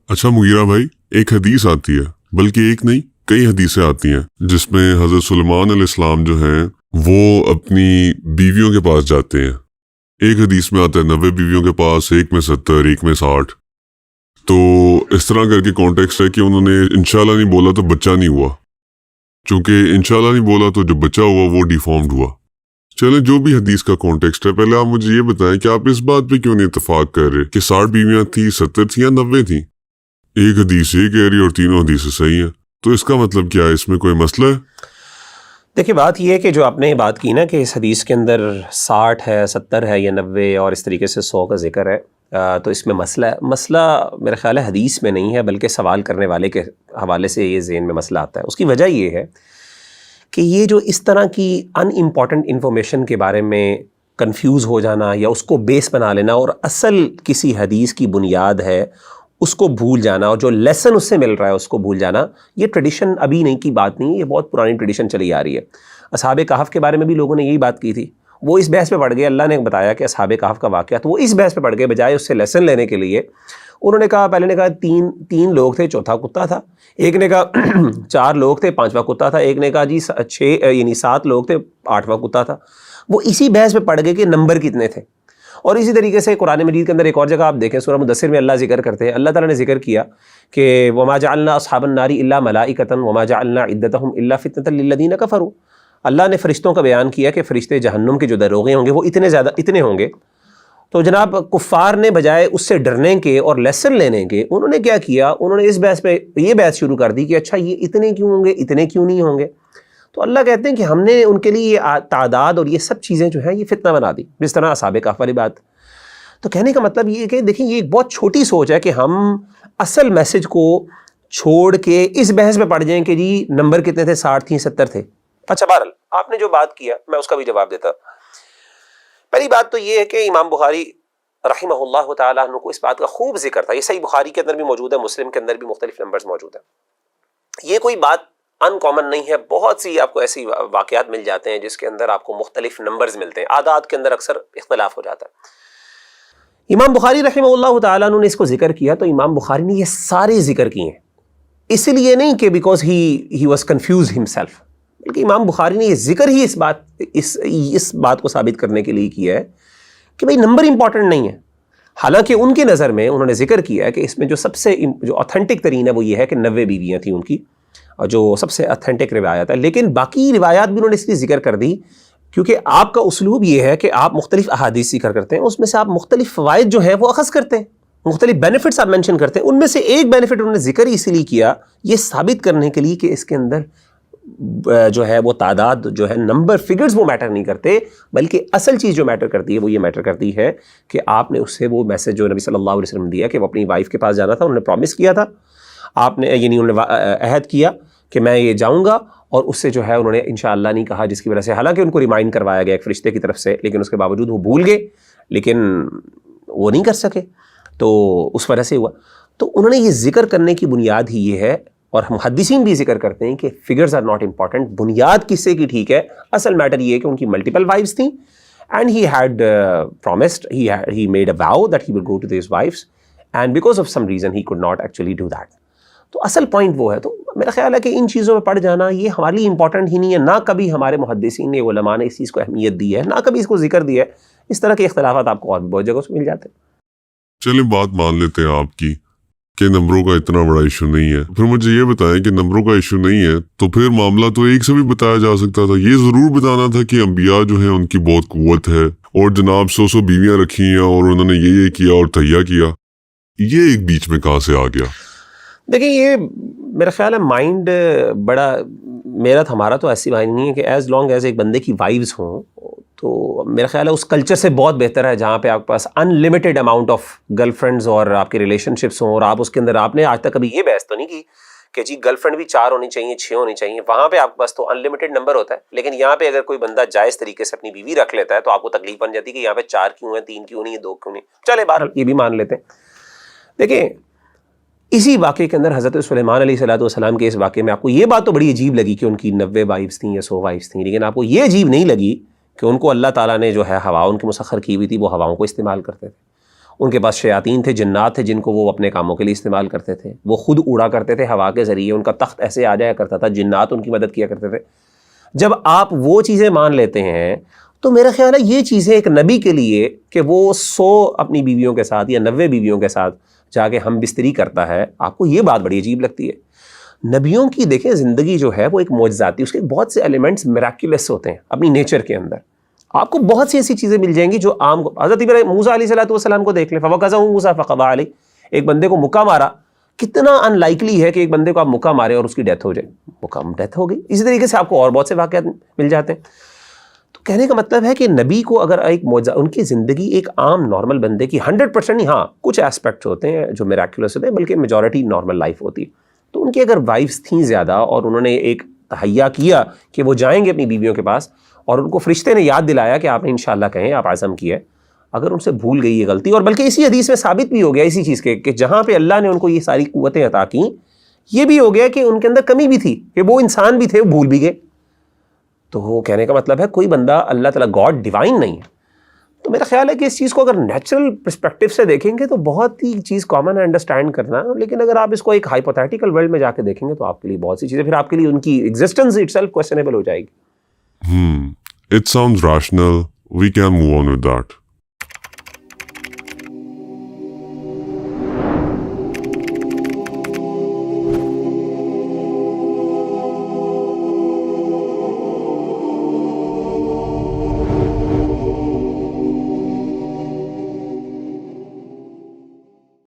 اچھا مغیرہ بھائی، ایک حدیث آتی ہے، بلکہ ایک نہیں کئی حدیثیں آتی ہیں جس میں حضرت سلیمان علیہ السلام جو ہیں وہ اپنی بیویوں کے پاس جاتے ہیں۔ ایک حدیث میں آتا ہے 90 بیویوں کے پاس، ایک میں 70، ایک میں 60۔ تو اس طرح کر کے کانٹیکسٹ ہے کہ انہوں نے انشاءاللہ نہیں بولا تو بچہ نہیں ہوا، چونکہ انشاءاللہ نہیں بولا تو جو بچہ ہوا وہ ڈیفارمڈ ہوا۔ چلیں، جو بھی حدیث کا کانٹیکسٹ ہے، پہلے آپ مجھے یہ بتائیں کہ آپ اس بات پہ کیوں نہیں اتفاق کر رہے کہ 60 بیویاں تھیں، 70 تھیں یا 90 تھیں؟ ایک حدیث یہ کہہ رہی اور تینوں حدیثیں صحیح ہیں، تو اس کا مطلب کیا ہے؟ اس میں کوئی مسئلہ ہے؟ دیکھیے، بات یہ ہے کہ جو آپ نے بات کی نا کہ اس حدیث کے اندر 60 ہے، 70 ہے یا 90 اور اس طریقے سے 100 کا ذکر ہے، تو اس میں مسئلہ میرا خیال ہے حدیث میں نہیں ہے، بلکہ سوال کرنے والے کے حوالے سے یہ ذہن میں مسئلہ آتا ہے۔ اس کی وجہ یہ ہے کہ یہ جو اس طرح کی ان امپورٹنٹ انفارمیشن کے بارے میں کنفیوز ہو جانا یا اس کو بیس بنا لینا اور اصل کسی حدیث کی بنیاد ہے اس کو بھول جانا اور جو لیسن اس سے مل رہا ہے اس کو بھول جانا، یہ ٹریڈیشن ابھی نہیں کی بات نہیں ہے، یہ بہت پرانی ٹریڈیشن چلی آ رہی ہے۔ اصحاب کہف کے بارے میں بھی لوگوں نے یہی بات کی تھی، وہ اس بحث پہ پڑ گئے۔ اللہ نے بتایا کہ اصحاب کہف کا واقعہ، تو وہ اس بحث پہ پڑ گئے، بجائے اس سے لیسن لینے کے لیے انہوں نے کہا، پہلے نے کہا تین لوگ تھے، چوتھا کتا تھا، ایک نے کہا 4 لوگ تھے، 5واں کتا تھا، ایک نے کہا جی 7 لوگ تھے، 8واں کتا تھا۔ وہ اسی بحث پہ پڑ گئے کہ نمبر کتنے تھے۔ اور اسی طریقے سے قرآن مجید کے اندر ایک اور جگہ آپ دیکھیں، سورہ مدثر میں اللہ ذکر کرتے ہیں، اللہ تعالیٰ نے ذکر کیا کہ وما جعلنا اصحاب النار الا ملائکۃ وما جعلنا عدتهم الا فتنۃ للذین کفروا۔ اللہ نے فرشتوں کا بیان کیا کہ فرشتے جہنم کے جو دروغے ہوں گے وہ اتنے ہوں گے۔ تو جناب کفار نے بجائے اس سے ڈرنے کے اور لیسن لینے کے، انہوں نے کیا کیا، انہوں نے اس بحث پہ یہ بحث شروع کر دی کہ اچھا یہ اتنے کیوں ہوں گے، اتنے کیوں نہیں ہوں گے۔ تو اللہ کہتے ہیں کہ ہم نے ان کے لیے یہ تعداد اور یہ سب چیزیں جو ہیں یہ فتنہ بنا دی، جس طرح اصحاب کہف والی بات۔ تو کہنے کا مطلب یہ ہے کہ دیکھیں، یہ ایک بہت چھوٹی سوچ ہے کہ ہم اصل میسج کو چھوڑ کے اس بحث میں پڑ جائیں کہ جی نمبر کتنے تھے، 60 تھیں، 70 تھے۔ اچھا، بہرحال آپ نے جو بات کیا میں اس کا بھی جواب دیتا۔ پہلی بات تو یہ ہے کہ امام بخاری رحمہ اللہ تعالیٰ عنہ کو اس بات کا خوب ذکر تھا، یہ صحیح بخاری کے اندر بھی موجود ہے، مسلم کے اندر بھی مختلف نمبرز موجود ہیں۔ یہ کوئی بات ان کامن نہیں ہے، بہت سی آپ کو ایسی واقعات مل جاتے ہیں جس کے اندر آپ کو مختلف نمبرز ملتے ہیں، اعداد کے اندر اکثر اختلاف ہو جاتا ہے۔ امام بخاری رحمہ اللہ تعالیٰ عنہ نے اس کو ذکر کیا، تو امام بخاری نے یہ سارے ذکر کیے ہیں، اس لیے نہیں کہ because he was confused himself, بلکہ امام بخاری نے یہ ذکر ہی اس بات کو ثابت کرنے کے لیے کیا ہے کہ بھئی نمبر امپورٹنٹ نہیں ہے۔ حالانکہ ان کے نظر میں انہوں نے ذکر کیا ہے کہ اس میں جو سب سے جو اوتھینٹک ترین ہے وہ یہ ہے کہ 90 بیویاں تھیں ان کی، اور جو سب سے اوتھینٹک روایت ہے۔ لیکن باقی روایات بھی انہوں نے اس لیے ذکر کر دی کیونکہ آپ کا اسلوب یہ ہے کہ آپ مختلف احادیث ذکر کرتے ہیں، اس میں سے آپ مختلف فوائد جو ہیں وہ اخذ کرتے ہیں، مختلف بینیفٹس آپ مینشن کرتے ہیں۔ ان میں سے ایک بینیفٹ انہوں نے ذکر اس لیے کیا، یہ ثابت کرنے کے لیے کہ اس کے اندر جو ہے وہ تعداد جو ہے، نمبر فگرز وہ میٹر نہیں کرتے، بلکہ اصل چیز جو میٹر کرتی ہے وہ یہ میٹر کرتی ہے کہ آپ نے اس سے وہ میسج جو نبی صلی اللہ علیہ وسلم دیا کہ وہ اپنی وائف کے پاس جانا تھا، انہوں نے پرومس کیا تھا، آپ نے یعنی انہوں نے عہد کیا کہ میں یہ جاؤں گا، اور اس سے جو ہے انہوں نے انشاءاللہ نہیں کہا، جس کی وجہ سے حالانکہ ان کو ریمائنڈ کروایا گیا ایک فرشتے کی طرف سے، لیکن اس کے باوجود وہ بھول گئے، لیکن وہ نہیں کر سکے، تو اس وجہ سے ہوا۔ تو انہوں نے یہ ذکر کرنے کی بنیاد ہی یہ ہے، اور محدثین بھی ذکر کرتے ہیں کہ فگرز آر ناٹ امپورٹنٹ، بنیاد کس سے کی ٹھیک ہے، اصل میٹر یہ ہے کہ ان کی ملٹیپل وائفز تھیں، and he had promised, he made a vow that he will go to these wives, and because of some reason he could not actually do that. تو اصل پوائنٹ وہ ہے۔ تو میرا خیال ہے کہ ان چیزوں میں پڑ جانا یہ ہمارے لیے امپورٹنٹ ہی نہیں ہے، نہ کبھی ہمارے محدثین نے، علماء نے اس چیز کو اہمیت دی ہے، نہ کبھی اس کو ذکر دیا ہے۔ اس طرح کے اختلافات آپ کو اور بھی بہت جگہوں سے مل جاتے ہیں۔ چلیں بات مان لیتے ہیں آپ کی کہ نمبروں کا اتنا بڑا ایشو نہیں ہے، پھر مجھے یہ بتائیں کہ نمبروں کا ایشو نہیں ہے تو پھر معاملہ تو ایک سے بھی بتایا جا سکتا تھا، یہ ضرور بتانا تھا کہ انبیاء جو ہیں ان کی بہت قوت ہے، اور جناب 100 بیویاں رکھی ہیں اور انہوں نے یہ کیا اور تہیا کیا، یہ ایک بیچ میں کہاں سے آ گیا؟ دیکھیں، یہ میرا خیال ہے مائنڈ بڑا، ہمارا تو ایسی مائنڈ نہیں ہے کہ ایز لانگ ایز ایک بندے کی وائفز ہوں، تو میرا خیال ہے اس کلچر سے بہت بہتر ہے جہاں پہ آپ کے پاس unlimited amount of girlfriends اور آپ کے ریلیشن شپس ہوں، اور آپ اس کے اندر، آپ نے آج تک کبھی یہ بحث تو نہیں کی کہ جی گرل فرینڈ بھی 4 ہونی چاہیے، 6 ہونی چاہیے، وہاں پہ آپ کے پاس تو ان لمیٹیڈ نمبر ہوتا ہے۔ لیکن یہاں پہ اگر کوئی بندہ جائز طریقے سے اپنی بیوی رکھ لیتا ہے تو آپ کو تکلیف بن جاتی ہے کہ یہاں پہ 4 کیوں ہیں، 3 کیوں نہیں ہے، 2 کیوں نہیں۔ چلے بہرحال یہ بھی مان لیتے ہیں۔ دیکھیں، اسی واقعے کے اندر حضرت سلیمان علیہ السلام کے اس واقعے میں آپ کو یہ بات تو بڑی عجیب لگی کہ ان کی 90 وائفز تھیں یا 100 وائفز تھیں، لیکن آپ کو یہ عجیب نہیں لگی کہ ان کو اللہ تعالیٰ نے جو ہے ہوا ان کی مسخر کی ہوئی تھی، وہ ہواؤں کو استعمال کرتے تھے، ان کے پاس شیاطین تھے، جنات تھے جن کو وہ اپنے کاموں کے لیے استعمال کرتے تھے، وہ خود اڑا کرتے تھے ہوا کے ذریعے، ان کا تخت ایسے آ جایا کرتا تھا، جنات ان کی مدد کیا کرتے تھے. جب آپ وہ چیزیں مان لیتے ہیں تو میرا خیال ہے یہ چیزیں ایک نبی کے لیے کہ وہ 100 اپنی بیویوں کے ساتھ یا 90 بیویوں کے ساتھ جا کے ہم بستری کرتا ہے، آپ کو یہ بات بڑی عجیب لگتی ہے. نبیوں کی دیکھیں زندگی جو ہے وہ ایک معجزاتی، اس کے بہت سے ایلیمنٹس میراکولس ہوتے ہیں اپنی نیچر کے اندر. آپ کو بہت سی ایسی چیزیں مل جائیں گی جو عام حضرت موسیٰ علیہ السلام کو دیکھ لیں، فَوَقَذَهُ مُوسَىٰ فَقَضَىٰ عَلَيْهِ، ایک بندے کو مکہ مارا. کتنا ان لائکلی ہے کہ ایک بندے کو آپ مکہ مارے اور اس کی ڈیتھ ہو جائے، مکہ ڈیتھ ہو گئی. اسی طریقے سے آپ کو اور بہت سے واقعات مل جاتے ہیں. تو کہنے کا مطلب ہے کہ نبی کو اگر ایک معجزہ، ان کی زندگی ایک عام نارمل بندے کی 100% نہیں، ہاں کچھ اسپیکٹس ہوتے ہیں جو میراکولس ہوتے ہیں، بلکہ میجورٹی نارمل لائف ہوتی ہے. تو ان کی اگر وائفز تھیں زیادہ اور انہوں نے ایک تہیا کیا کہ وہ جائیں گے اپنی بیویوں کے پاس، اور ان کو فرشتے نے یاد دلایا کہ آپ نے انشاءاللہ کہیں، آپ عزم کیا، اگر ان سے بھول گئی یہ غلطی، اور بلکہ اسی حدیث میں ثابت بھی ہو گیا اسی چیز کے کہ جہاں پہ اللہ نے ان کو یہ ساری قوتیں عطا کیں، یہ بھی ہو گیا کہ ان کے اندر کمی بھی تھی، کہ وہ انسان بھی تھے، وہ بھول بھی گئے. تو وہ کہنے کا مطلب ہے کوئی بندہ اللہ تعالیٰ گاڈ ڈیوائن نہیں ہے. تو میرا خیال ہے کہ اس چیز کو اگر نیچرل پرسپیکٹیو سے دیکھیں گے تو بہت ہی چیز کامن ہے انڈرسٹینڈ کرنا، لیکن اگر آپ اس کو ایک ہائپوتھیٹیکل ورلڈ میں جا کے دیکھیں گے تو آپ کے لیے بہت سی چیزیں، پھر آپ کے لیے ان کی ایگزسٹنس اٹ سیلف کویسچنیبل ہو جائے گی. It sounds rational. We can move on with that.